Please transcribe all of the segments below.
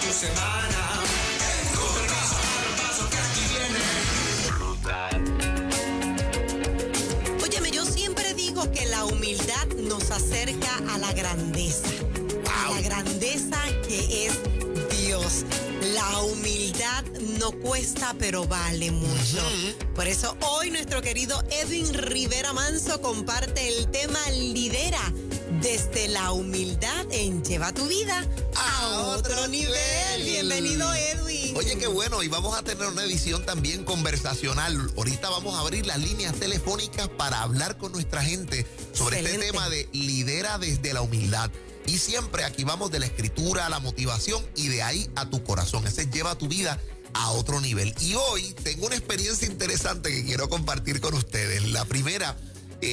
tu semana. Con el paso que aquí viene. Óyeme, yo siempre digo que la humildad nos acerca a la grandeza. A la grandeza que es Dios. La humildad no cuesta, pero vale mucho. Por eso hoy nuestro querido Edwin Rivera Manso comparte el tema Lidera desde la humildad en Lleva tu vida a otro nivel. Bienvenido, Edwin. Oye, qué bueno, y vamos a tener una edición también conversacional. Ahorita vamos a abrir las líneas telefónicas para hablar con nuestra gente sobre este tema de lidera desde la humildad. Y siempre aquí vamos de la escritura a la motivación y de ahí a tu corazón. Ese lleva tu vida a otro nivel. Y hoy tengo una experiencia interesante que quiero compartir con ustedes. La primera,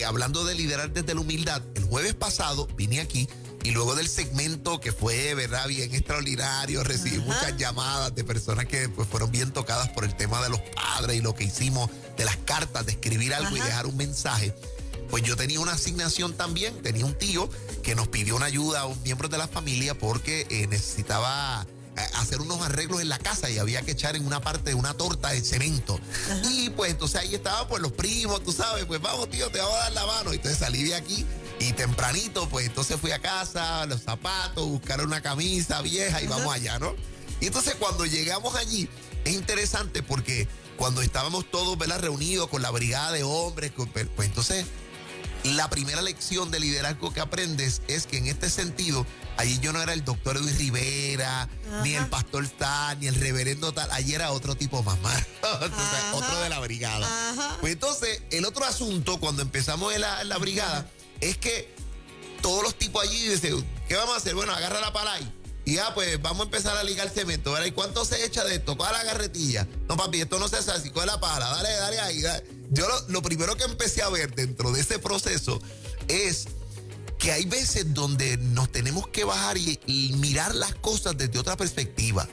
hablando de liderar desde la humildad, el jueves pasado vine aquí y luego del segmento que fue, ¿verdad?, bien extraordinario, recibí muchas llamadas de personas que pues, fueron bien tocadas por el tema de los padres y lo que hicimos de las cartas, de escribir algo y dejar un mensaje. Pues yo tenía una asignación también, tenía un tío que nos pidió una ayuda a un miembro de la familia porque necesitaba hacer unos arreglos en la casa y había que echar en una parte de una torta de cemento. Y pues entonces ahí estaban pues los primos, tú sabes, pues vamos tío, te vamos a dar la mano. Y entonces salí de aquí y tempranito, pues entonces fui a casa, los zapatos, buscar una camisa vieja y vamos allá, ¿no? Y entonces cuando llegamos allí, es interesante porque cuando estábamos todos, ¿verdad?, reunidos con la brigada de hombres, pues entonces la primera lección de liderazgo que aprendes es que en este sentido, allí yo no era el doctor Edwin Rivera, ni el pastor tal, ni el reverendo tal, allí era otro tipo más, entonces, otro de la brigada. Pues entonces, el otro asunto, cuando empezamos en la brigada, es que todos los tipos allí dicen, ¿qué vamos a hacer? Bueno, agarra la pala ahí. Y ya, pues, vamos a empezar a ligar cemento, ¿verdad? ¿Y cuánto se echa de esto? Coge la carretilla. No, papi, esto no se hace así, coge la pala, dale ahí. Dale. Yo lo primero que empecé a ver dentro de ese proceso es que hay veces donde nos tenemos que bajar y mirar las cosas desde otra perspectiva.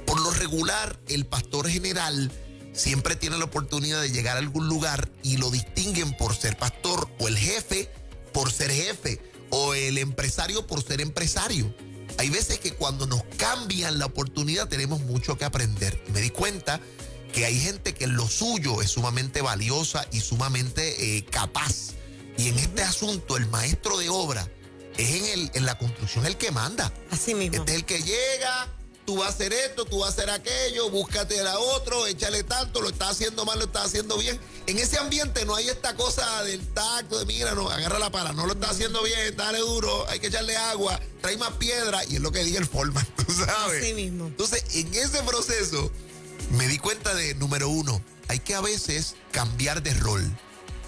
Por lo regular, el pastor general siempre tiene la oportunidad de llegar a algún lugar y lo distinguen por ser pastor, o el jefe por ser jefe, o el empresario por ser empresario. Hay veces que cuando nos cambian la oportunidad tenemos mucho que aprender. Me di cuenta que hay gente que en lo suyo es sumamente valiosa y sumamente capaz. Y en este asunto el maestro de obra es en la construcción el que manda. Así mismo. Este es el que llega, tú vas a hacer esto, tú vas a hacer aquello, búscate a otro, échale tanto, lo estás haciendo mal, lo estás haciendo bien. En ese ambiente no hay esta cosa del tacto, de mira, no, agarra la pala, no lo estás haciendo bien, dale duro, hay que echarle agua, trae más piedra, y es lo que diga el foreman, tú sabes. Así mismo. Entonces, en ese proceso, me di cuenta de, número uno, hay que a veces cambiar de rol.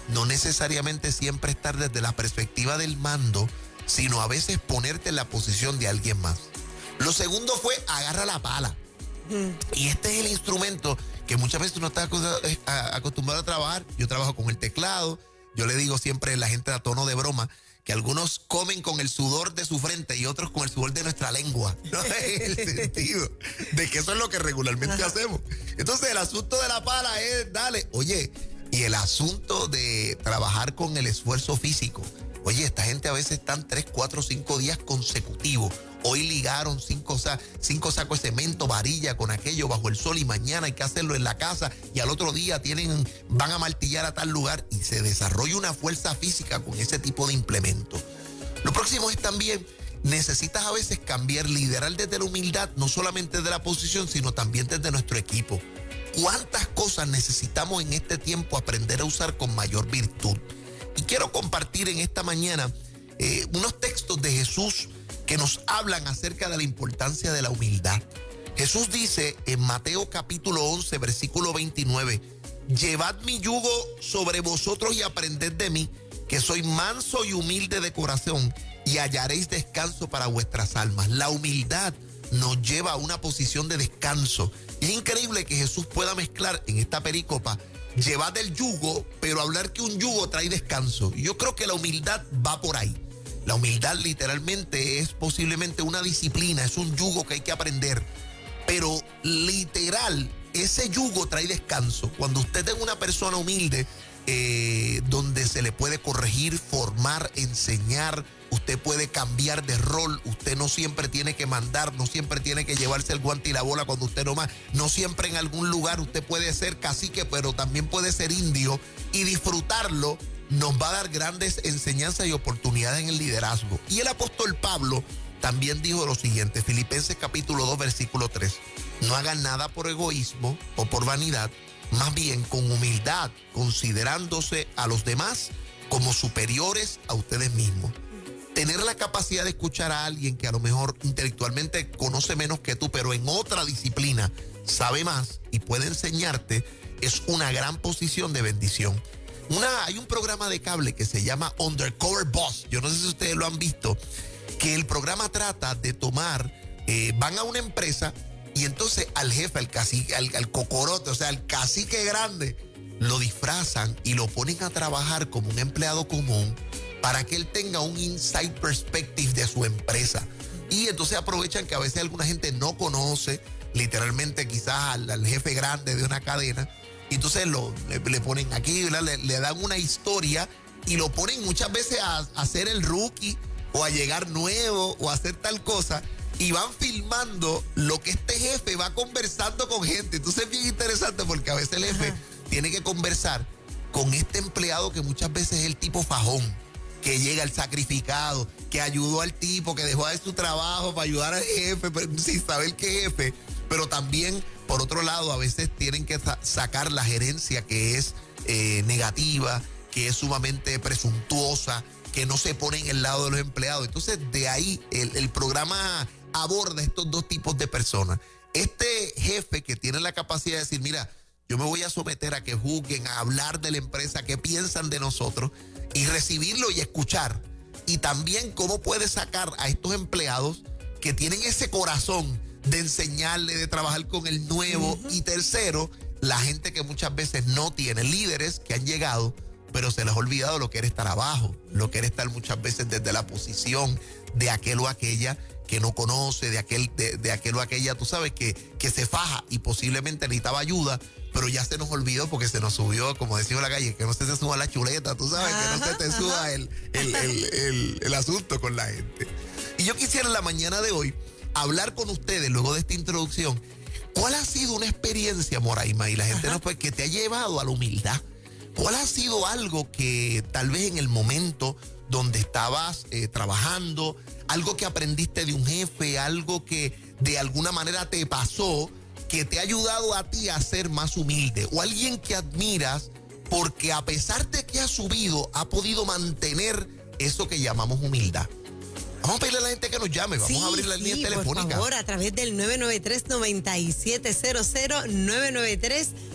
No necesariamente siempre estar desde la perspectiva del mando, sino a veces ponerte en la posición de alguien más. Lo segundo fue, agarra la pala. Y este es el instrumento que muchas veces uno está acostumbrado a trabajar. Yo trabajo con el teclado. Yo le digo siempre a la gente a tono de broma que algunos comen con el sudor de su frente y otros con el sudor de nuestra lengua. No es el sentido de que eso es lo que regularmente hacemos. Entonces el asunto de la pala es, dale, oye, y el asunto de trabajar con el esfuerzo físico. Oye, esta gente a veces están 3, 4, 5 días consecutivos. Hoy ligaron 5 sacos de cemento, varilla con aquello bajo el sol y mañana hay que hacerlo en la casa y al otro día van a martillar a tal lugar y se desarrolla una fuerza física con ese tipo de implementos. Lo próximo es también, necesitas a veces cambiar, liderar desde la humildad, no solamente de la posición, sino también desde nuestro equipo. ¿Cuántas cosas necesitamos en este tiempo aprender a usar con mayor virtud? Y quiero compartir en esta mañana unos textos de Jesús que nos hablan acerca de la importancia de la humildad. Jesús dice en Mateo capítulo 11, versículo 29, llevad mi yugo sobre vosotros y aprended de mí, que soy manso y humilde de corazón, y hallaréis descanso para vuestras almas. La humildad nos lleva a una posición de descanso. Y es increíble que Jesús pueda mezclar en esta perícopa llevad el yugo, pero hablar que un yugo trae descanso. Y yo creo que la humildad va por ahí. La humildad literalmente es posiblemente una disciplina, es un yugo que hay que aprender. Pero literal, ese yugo trae descanso. Cuando usted es una persona humilde, donde se le puede corregir, formar, enseñar. Usted puede cambiar de rol. Usted no siempre tiene que mandar, no siempre tiene que llevarse el guante y la bola cuando usted no más. No siempre en algún lugar usted puede ser cacique, pero también puede ser indio, y disfrutarlo nos va a dar grandes enseñanzas y oportunidades en el liderazgo. Y el apóstol Pablo también dijo lo siguiente, Filipenses capítulo 2, versículo 3. No hagan nada por egoísmo o por vanidad, más bien con humildad, considerándose a los demás como superiores a ustedes mismos. Tener la capacidad de escuchar a alguien que a lo mejor intelectualmente conoce menos que tú, pero en otra disciplina sabe más y puede enseñarte, es una gran posición de bendición. Hay un programa de cable que se llama Undercover Boss. Yo no sé si ustedes lo han visto, que el programa trata de tomar, van a una empresa y entonces al jefe, al cacique, al cocorote, o sea, al cacique grande, lo disfrazan y lo ponen a trabajar como un empleado común para que él tenga un inside perspective de su empresa. Y entonces aprovechan que a veces alguna gente no conoce literalmente quizás al jefe grande de una cadena, y entonces le ponen aquí, le dan una historia y lo ponen muchas veces a hacer el rookie o a llegar nuevo o a hacer tal cosa, y van filmando lo que este jefe va conversando con gente. Entonces es bien interesante porque a veces el jefe tiene que conversar con este empleado que muchas veces es el tipo fajón, que llega el sacrificado, que ayudó al tipo, que dejó de su trabajo para ayudar al jefe, pero sin saber qué jefe. Pero también, por otro lado, a veces tienen que sacar la gerencia que es negativa, que es sumamente presuntuosa, que no se pone en el lado de los empleados. Entonces, de ahí el programa aborda estos dos tipos de personas. Este jefe que tiene la capacidad de decir, mira, yo me voy a someter a que juzguen, a hablar de la empresa, qué piensan de nosotros, y recibirlo y escuchar. Y también cómo puede sacar a estos empleados que tienen ese corazón de enseñarle, de trabajar con el nuevo. Y tercero, la gente que muchas veces no tiene, líderes que han llegado, pero se les ha olvidado lo que era estar abajo, lo que era estar muchas veces desde la posición de aquel o aquella que no conoce, de aquel o aquella, tú sabes, que se faja y posiblemente necesitaba ayuda, pero ya se nos olvidó porque se nos subió, como decimos en la calle, que no se te suba la chuleta, tú sabes, que no se te suba el asunto con la gente. Y yo quisiera en la mañana de hoy hablar con ustedes, luego de esta introducción, ¿cuál ha sido una experiencia, Moraima, y la gente no puede, que te ha llevado a la humildad? ¿Cuál ha sido algo que tal vez en el momento donde estabas trabajando, algo que aprendiste de un jefe, algo que de alguna manera te pasó, que te ha ayudado a ti a ser más humilde, o alguien que admiras porque a pesar de que ha subido, ha podido mantener eso que llamamos humildad? Vamos a pedirle a la gente que nos llame, vamos a abrir la línea telefónica. Por favor, a través del 993-9700,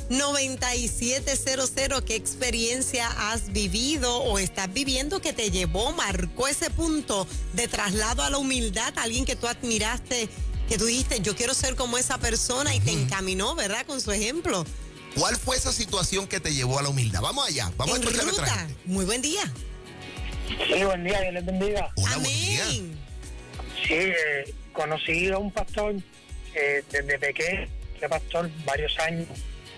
993-9700, ¿qué experiencia has vivido o estás viviendo que te llevó, marcó ese punto de traslado a la humildad? Alguien que tú admiraste, que tú dijiste, yo quiero ser como esa persona, y te encaminó, ¿verdad?, con su ejemplo. ¿Cuál fue esa situación que te llevó a la humildad? Vamos allá, vamos a escuchar a nuestra gente. Muy buen día. Sí, buen día, Dios les bendiga. Hola, Amén. buen día. Sí, conocí a un pastor desde pequeño, ese pastor varios años,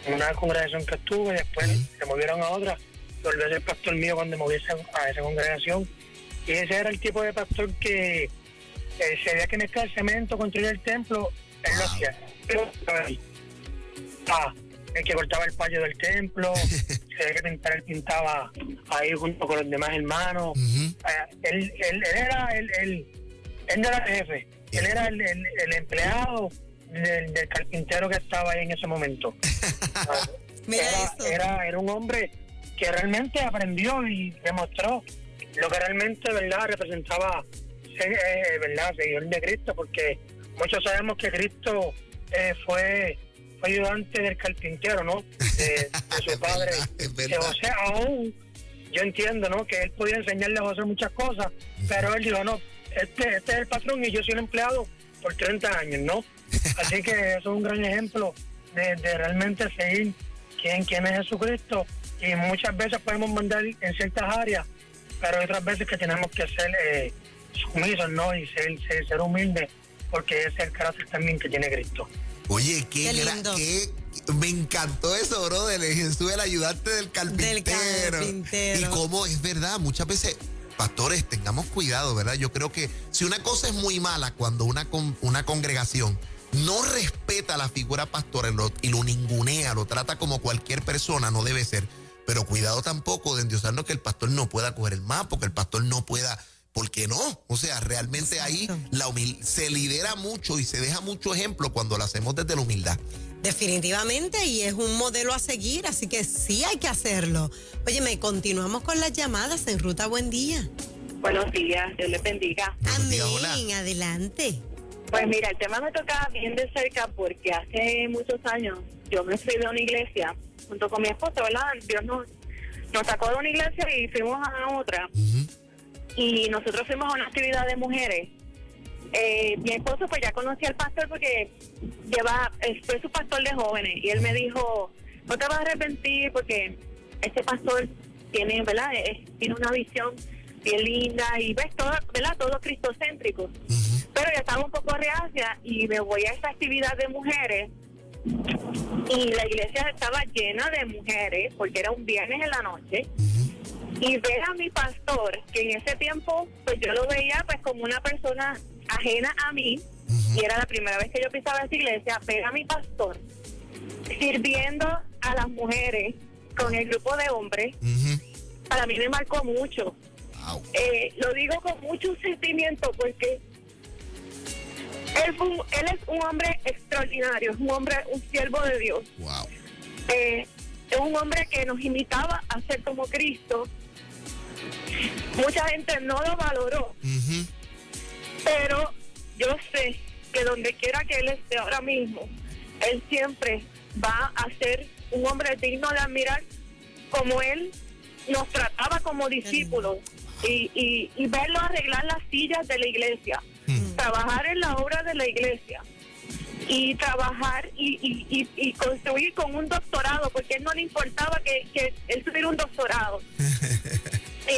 en una congregación que estuve, después se movieron a otra, volvió a ser pastor mío cuando me moví a esa congregación, y ese era el tipo de pastor que se había que mezclar el cemento, construir el templo, él lo hacía. Pero, el que cortaba el payo del templo, se había que pintar, él pintaba ahí junto con los demás hermanos. Él no era el jefe, él era el empleado del carpintero que estaba ahí en ese momento. Era un hombre que realmente aprendió y demostró lo que realmente, ¿verdad?, representaba ser, ¿verdad?, seguidor de Cristo, porque muchos sabemos que Cristo fue ayudante del carpintero, ¿no? De su padre. O sea, aún yo entiendo, ¿no?, que él podía enseñarle a José muchas cosas, pero él dijo, no, este es el patrón y yo soy el empleado por 30 años, ¿no? Así que eso es un gran ejemplo de realmente seguir quién es Jesucristo, y muchas veces podemos mandar en ciertas áreas, pero hay otras veces que tenemos que ser sumisos, ¿no? Y ser humildes, porque ese es el carácter también que tiene Cristo. Oye, Qué lindo. Me encantó eso, brother. Jesús, el ayudante del carpintero. Y cómo es verdad, muchas veces, pastores, tengamos cuidado, ¿verdad? Yo creo que si una cosa es muy mala cuando una congregación no respeta la figura pastoral y lo ningunea, lo trata como cualquier persona, no debe ser. Pero cuidado tampoco de endiosarnos que el pastor no pueda coger el mapa, que el pastor no pueda, ¿por qué no? O sea, realmente ahí se lidera mucho y se deja mucho ejemplo cuando lo hacemos desde la humildad. Definitivamente, y es un modelo a seguir, así que sí hay que hacerlo. Óyeme, continuamos con las llamadas en Ruta Buen Día. Buenos días, Dios les bendiga. Buenos días, Amén, hola. Adelante. Pues mira, el tema me toca bien de cerca porque hace muchos años yo me fui de una iglesia junto con mi esposo, ¿verdad? Dios nos sacó de una iglesia y fuimos a otra. Y nosotros fuimos a una actividad de mujeres. Mi esposo pues ya conocía al pastor porque fue su pastor de jóvenes y él me dijo, no te vas a arrepentir porque este pastor tiene, ¿verdad? Tiene una visión bien linda y ves todo, ¿verdad? Todo cristocéntrico. Pero yo estaba un poco reacia y me voy a esta actividad de mujeres y la iglesia estaba llena de mujeres porque era un viernes en la noche. Y ver a mi pastor, que en ese tiempo pues yo lo veía pues como una persona ajena a mí, y era la primera vez que yo pisaba esa iglesia, ver a mi pastor sirviendo a las mujeres con el grupo de hombres, para mí me marcó mucho. Wow. Lo digo con mucho sentimiento porque él es un hombre extraordinario, es un siervo de Dios. Wow. Es un hombre que nos imitaba a ser como Cristo. Mucha gente no lo valoró, pero yo sé que donde quiera que él esté ahora mismo, él siempre va a ser un hombre digno de admirar, como él nos trataba como discípulos y verlo arreglar las sillas de la iglesia, trabajar en la obra de la iglesia y trabajar y construir con un doctorado, porque a él no le importaba que él tuviera un doctorado.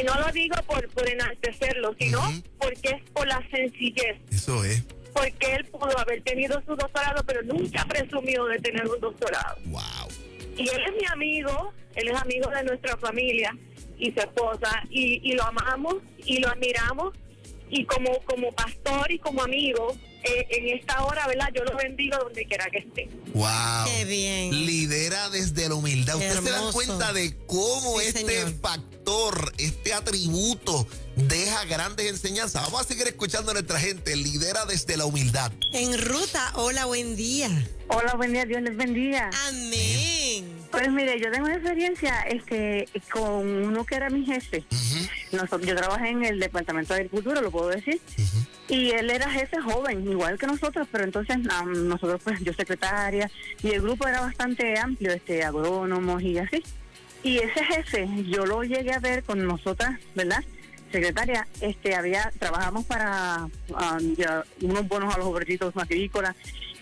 Y no lo digo por enaltecerlo, sino porque es por la sencillez. Eso es. Porque él pudo haber tenido su doctorado, pero nunca presumió de tener un doctorado. Wow. Y él es mi amigo, él es amigo de nuestra familia y su esposa, y lo amamos y lo admiramos. Y como pastor y como amigo, en esta hora, ¿verdad? Yo lo bendigo donde quiera que esté. Wow. Qué bien. Lidera desde la humildad. Qué Usted se da hermoso. cuenta de cómo Sí, este señor. factor, este atributo deja grandes enseñanzas. Vamos a seguir escuchando a nuestra gente. Lidera desde la humildad. En Ruta, hola, buen día. Hola, buen día, Dios les bendiga. Amén. Pues mire, yo tengo una experiencia con uno que era mi jefe. Yo trabajé en el Departamento de Agricultura, lo puedo decir, y él era jefe joven, igual que nosotros, pero entonces nosotros, pues yo secretaria, y el grupo era bastante amplio, agrónomos y así. Y ese jefe, yo lo llegué a ver con nosotras, ¿verdad? Secretaria, trabajamos para unos bonos a los obreritos agrícolas,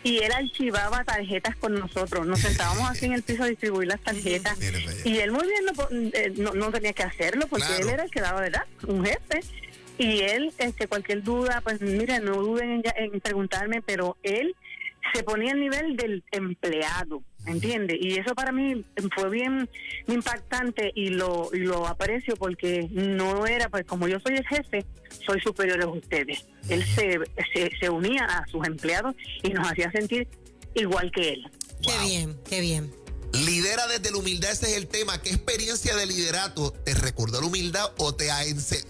y él archivaba tarjetas con nosotros. Nos sentábamos así en el piso a distribuir las tarjetas. Y él muy bien no tenía que hacerlo porque Claro. él era el que daba, ¿verdad? Un jefe. Y él, cualquier duda, pues mire, no duden en preguntarme, pero él se ponía al nivel del empleado, ¿entiende? Y eso para mí fue bien impactante y lo aprecio porque no era, pues como yo soy el jefe, soy superior a ustedes. Él se unía a sus empleados y nos hacía sentir igual que él. Qué Wow. bien, qué bien. Lidera desde la humildad, ese es el tema. ¿Qué experiencia de liderato te recordó la humildad o te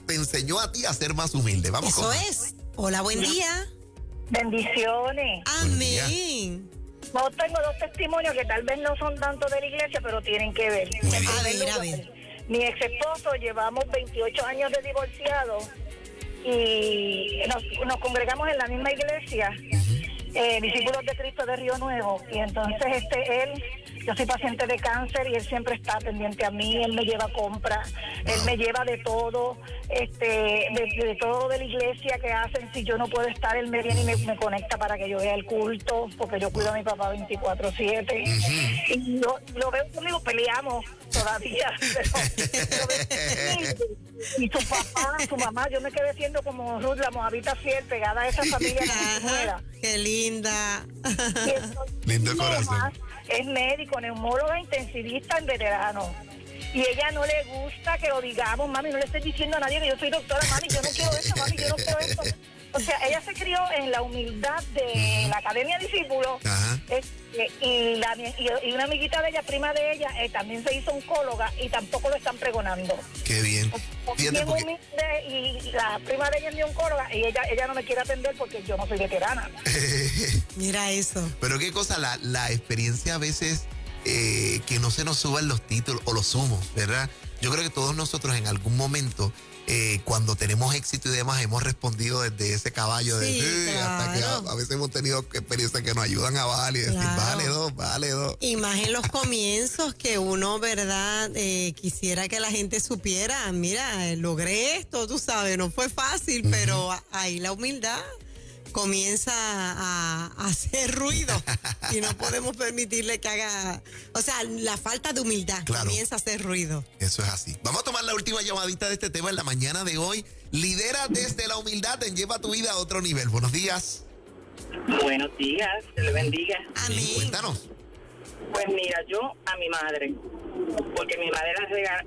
enseñó a ti a ser más humilde? Vamos Eso con más. es. Hola, buen día. Bendiciones. Amén. Yo tengo dos testimonios que tal vez no son tanto de la iglesia, pero tienen que ver. Muy bien. A ver. Mi ex esposo, llevamos 28 años de divorciado y nos congregamos en la misma iglesia, Discípulos de Cristo de Río Nuevo, y entonces él yo soy paciente de cáncer y él siempre está pendiente a mí, él me lleva compras, él me lleva de todo, de todo de la iglesia que hacen. Si yo no puedo estar, él me viene y me conecta para que yo vea el culto, porque yo cuido a mi papá 24/7. Y yo lo veo conmigo, peleamos todavía, pero y su papá, su mamá, yo me quedé siendo como Ruth, la moabita fiel, pegada a esa familia que muera. Qué linda. Lindo corazón. Es médico, neumóloga, intensivista en veterano. Y ella no le gusta que lo digamos, mami, no le estoy diciendo a nadie que yo soy doctora, mami, yo no quiero esto, mami, yo no quiero esto. O sea, ella se crió en la humildad de la Academia Discípulos. Y una amiguita de ella, prima de ella, también se hizo oncóloga y tampoco lo están pregonando. Qué bien. Bien humilde, y la prima de ella es mi oncóloga y ella no me quiere atender porque yo no soy veterana. Mira eso. Pero qué cosa, la experiencia a veces que no se nos suban los títulos o los humos, ¿verdad? Yo creo que todos nosotros en algún momento, cuando tenemos éxito y demás, hemos respondido desde ese caballo hasta que a veces hemos tenido experiencias que nos ayudan a bajar y decir, vale dos. Y más en los comienzos que uno, ¿verdad? Quisiera que la gente supiera, mira, logré esto, tú sabes, no fue fácil, pero ahí la humildad comienza a hacer ruido y no podemos permitirle que haga, o sea, la falta de humildad comienza a hacer ruido. Eso es así. Vamos a tomar la última llamadita de este tema en la mañana de hoy. Lidera desde la humildad en Lleva tu Vida a Otro Nivel. Buenos días. Buenos días, se le bendiga. Amén. Cuéntanos. Pues mira, yo a mi madre, porque mi madre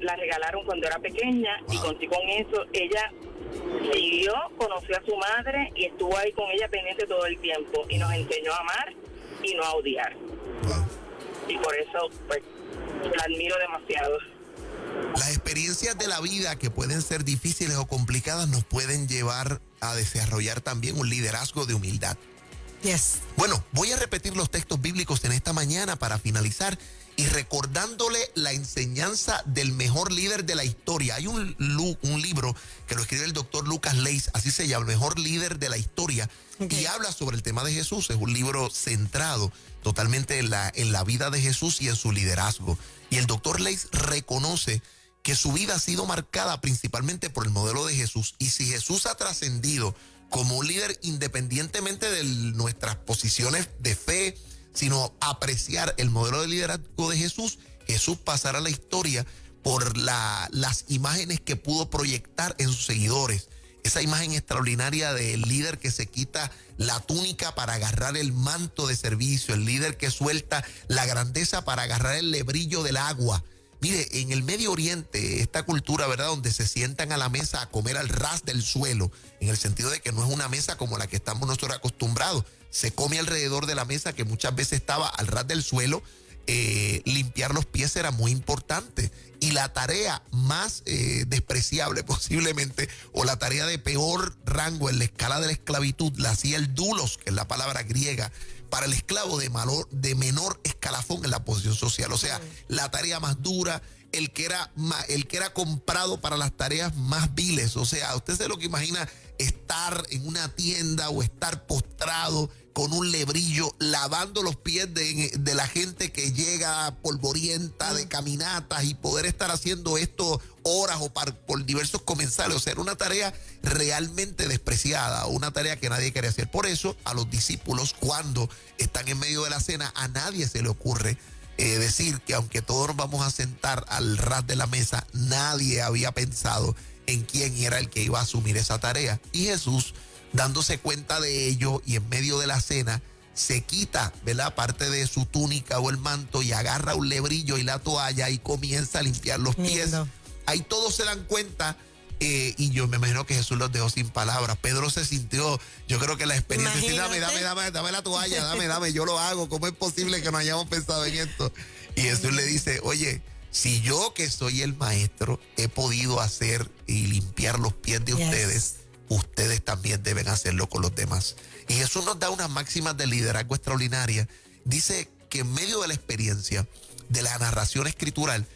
la regalaron cuando era pequeña y con eso ella siguió, conoció a su madre y estuvo ahí con ella pendiente todo el tiempo y nos enseñó a amar y no a odiar. Y por eso, pues, la admiro demasiado. Las experiencias de la vida que pueden ser difíciles o complicadas nos pueden llevar a desarrollar también un liderazgo de humildad. Yes. Bueno, voy a repetir los textos bíblicos en esta mañana para finalizar y recordándole la enseñanza del mejor líder de la historia. Hay un libro que lo escribe el doctor Lucas Leis, así se llama, el mejor líder de la historia, y habla sobre el tema de Jesús. Es un libro centrado totalmente en la vida de Jesús y en su liderazgo. Y el doctor Leis reconoce que su vida ha sido marcada principalmente por el modelo de Jesús. Y si Jesús ha trascendido como un líder independientemente de nuestras posiciones de fe, sino apreciar el modelo de liderazgo de Jesús, Jesús pasará a la historia por las imágenes que pudo proyectar en sus seguidores. Esa imagen extraordinaria del líder que se quita la túnica para agarrar el manto de servicio, el líder que suelta la grandeza para agarrar el lebrillo del agua. Mire, en el Medio Oriente, esta cultura, ¿verdad?, donde se sientan a la mesa a comer al ras del suelo, en el sentido de que no es una mesa como la que estamos nosotros acostumbrados. Se come alrededor de la mesa, que muchas veces estaba al ras del suelo. Limpiar los pies era muy importante. Y la tarea más despreciable posiblemente, o la tarea de peor rango en la escala de la esclavitud, la hacía el doulos, que es la palabra griega, para el esclavo de menor escalafón en la posición social. O sea, la tarea más dura, el que era comprado para las tareas más viles. O sea, usted se lo que imagina estar en una tienda o estar postrado con un lebrillo lavando los pies de la gente que llega polvorienta de caminatas y poder estar haciendo esto horas o por diversos comensales. O sea, era una tarea realmente despreciada, una tarea que nadie quería hacer. Por eso a los discípulos, cuando están en medio de la cena, a nadie se le ocurre decir que aunque todos nos vamos a sentar al ras de la mesa, nadie había pensado en quién era el que iba a asumir esa tarea. Y Jesús, dándose cuenta de ello y en medio de la cena, se quita, ¿verdad?, parte de su túnica o el manto y agarra un lebrillo y la toalla y comienza a limpiar los pies. Ahí todos se dan cuenta. Y yo me imagino que Jesús los dejó sin palabras. Pedro se sintió, yo creo que la experiencia, sí, dame la toalla, dame, yo lo hago. ¿Cómo es posible que no hayamos pensado en esto? Y Jesús le dice, oye, si yo que soy el maestro he podido hacer y limpiar los pies de ustedes, ustedes también deben hacerlo con los demás. Y Jesús nos da unas máximas de liderazgo extraordinarias. Dice que en medio de la experiencia de la narración escritural,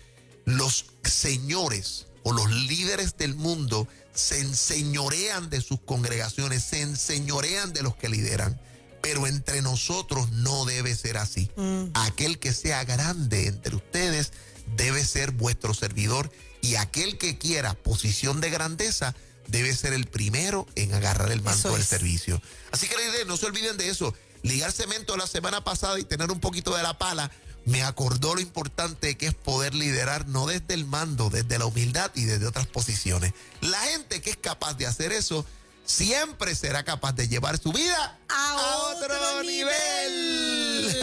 los señores o los líderes del mundo se enseñorean de sus congregaciones, se enseñorean de los que lideran. pero entre nosotros no debe ser así. Aquel que sea grande entre ustedes debe ser vuestro servidor, y aquel que quiera posición de grandeza debe ser el primero en agarrar el manto del servicio. Así que no se olviden de eso. Ligar cemento la semana pasada y tener un poquito de la pala me acordó lo importante que es poder liderar, no desde el mando, desde la humildad y desde otras posiciones. La gente que es capaz de hacer eso siempre será capaz de llevar su vida a otro nivel.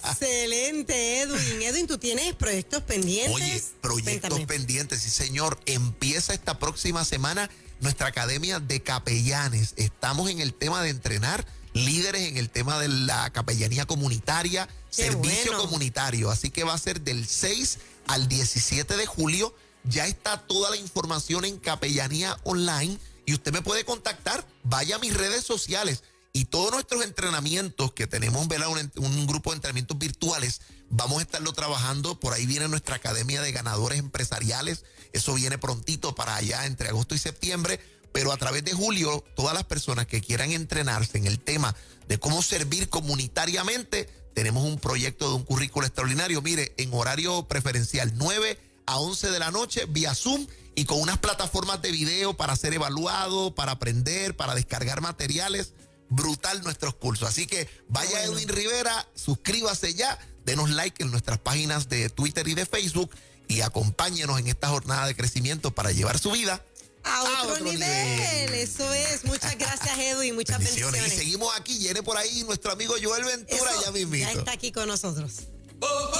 Excelente, Edwin. Edwin, ¿tú tienes proyectos pendientes? Oye, proyectos pendientes, sí señor. Empieza esta próxima semana nuestra academia de capellanes. Estamos en el tema de entrenar líderes en el tema de la capellanía comunitaria, servicio comunitario. Así que va a ser del 6 al 17 de julio. Ya está toda la información en Capellanía Online y usted me puede contactar. Vaya a mis redes sociales y todos nuestros entrenamientos que tenemos, ¿verdad? Un grupo de entrenamientos virtuales. Vamos a estarlo trabajando. Por ahí viene nuestra academia de ganadores empresariales. Eso viene prontito para allá entre agosto y septiembre. Pero a través de julio, todas las personas que quieran entrenarse en el tema de cómo servir comunitariamente, tenemos un proyecto de un currículo extraordinario. Mire, en horario preferencial, 9 a 11 de la noche, vía Zoom, y con unas plataformas de video para ser evaluado, para aprender, para descargar materiales. Brutal nuestros cursos. Así que vaya Edwin Rivera, suscríbase ya, denos like en nuestras páginas de Twitter y de Facebook y acompáñenos en esta jornada de crecimiento para llevar su vida a otro nivel. Eso es. Muchas gracias, Edwin. Muchas bendiciones. Y seguimos aquí. Viene por ahí nuestro amigo Joel Ventura. Ya mismito. Ya está aquí con nosotros. Oh, oh.